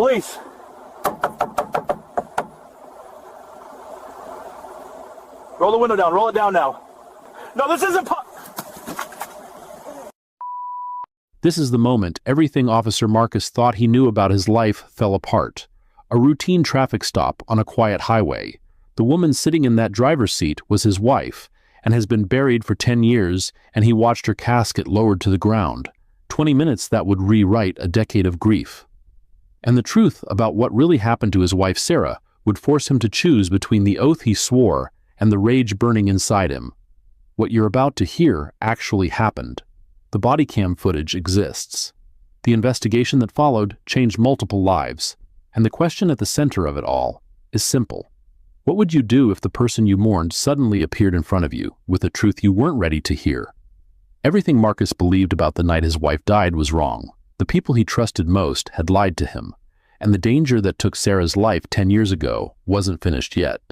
Police! Roll the window down. Roll it down now. No, this isn't This is the moment everything Officer Marcus thought he knew about his life fell apart. A routine traffic stop on a quiet highway. The woman sitting in that driver's seat was his wife and has been buried for 10 years, and he watched her casket lowered to the ground. 20 minutes that would rewrite a decade of grief. And the truth about what really happened to his wife Sarah would force him to choose between the oath he swore and the rage burning inside him. What you're about to hear actually happened. The body cam footage exists. The investigation that followed changed multiple lives, and the question at the center of it all is simple. What would you do if the person you mourned suddenly appeared in front of you with a truth you weren't ready to hear? Everything Marcus believed about the night his wife died was wrong. The people he trusted most had lied to him, and the danger that took Sarah's life 10 years ago wasn't finished yet.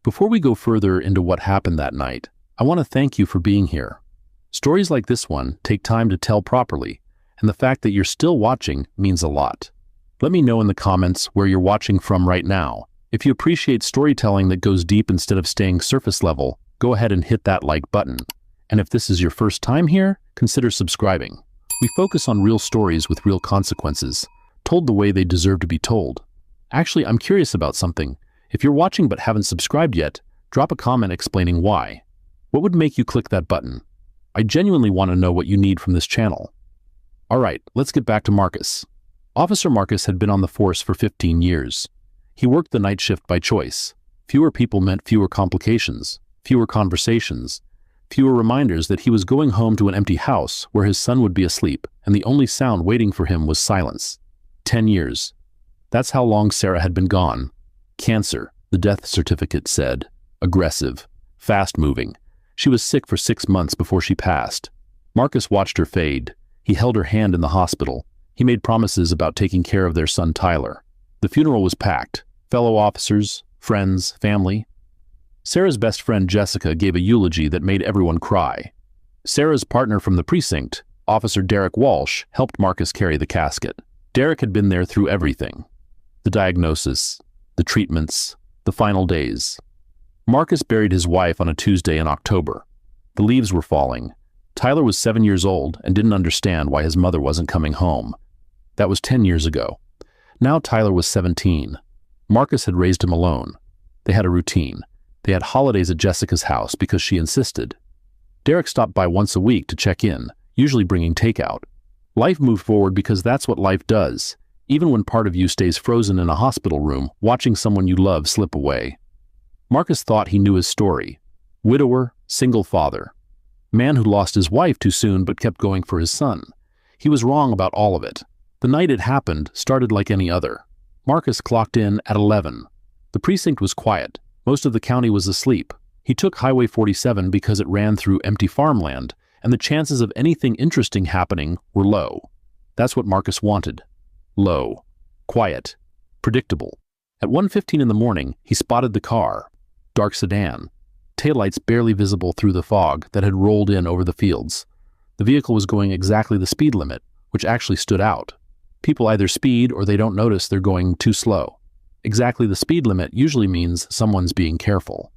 Before we go further into what happened that night, I want to thank you for being here. Stories like this one take time to tell properly, and the fact that you're still watching means a lot. Let me know in the comments where you're watching from right now. If you appreciate storytelling that goes deep instead of staying surface level, go ahead and hit that like button. And if this is your first time here, consider subscribing. We focus on real stories with real consequences, told the way they deserve to be told. Actually, I'm curious about something. If you're watching but haven't subscribed yet, drop a comment explaining why. What would make you click that button? I genuinely want to know what you need from this channel. Alright, let's get back to Marcus. Officer Marcus had been on the force for 15 years. He worked the night shift by choice. Fewer people meant fewer complications, fewer conversations, fewer reminders that he was going home to an empty house where his son would be asleep, and the only sound waiting for him was silence. 10 years. That's how long Sarah had been gone. Cancer, the death certificate said. Aggressive. Fast-moving. She was sick for 6 months before she passed. Marcus watched her fade. He held her hand in the hospital. He made promises about taking care of their son Tyler. The funeral was packed. Fellow officers, friends, family. Sarah's best friend Jessica gave a eulogy that made everyone cry. Sarah's partner from the precinct, Officer Derek Walsh, helped Marcus carry the casket. Derek had been there through everything. The diagnosis, the treatments, the final days. Marcus buried his wife on a Tuesday in October. The leaves were falling. Tyler was 7 years old and didn't understand why his mother wasn't coming home. That was 10 years ago. Now Tyler was 17. Marcus had raised him alone. They had a routine. They had holidays at Jessica's house because she insisted. Derek stopped by once a week to check in, usually bringing takeout. Life moved forward because that's what life does, even when part of you stays frozen in a hospital room watching someone you love slip away. Marcus thought he knew his story. Widower, single father. Man who lost his wife too soon but kept going for his son. He was wrong about all of it. The night it happened started like any other. Marcus clocked in at 11. The precinct was quiet. Most of the county was asleep. He took Highway 47 because it ran through empty farmland, and the chances of anything interesting happening were low. That's what Marcus wanted. Low. Quiet. Predictable. At 1:15 in the morning, he spotted the car. Dark sedan. Taillights barely visible through the fog that had rolled in over the fields. The vehicle was going exactly the speed limit, which actually stood out. People either speed or they don't notice they're going too slow. Exactly the speed limit usually means someone's being careful.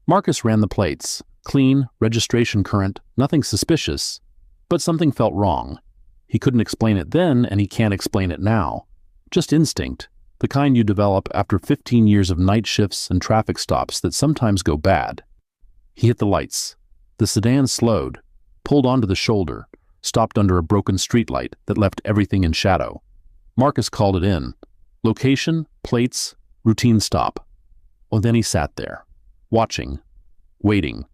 Marcus ran the plates. Clean, registration current, nothing suspicious. But something felt wrong. He couldn't explain it then, and he can't explain it now. Just instinct. The kind you develop after 15 years of night shifts and traffic stops that sometimes go bad. He hit the lights. The sedan slowed, pulled onto the shoulder, stopped under a broken streetlight that left everything in shadow. Marcus called it in. Location, plates, routine stop. Well, then he sat there, watching, waiting.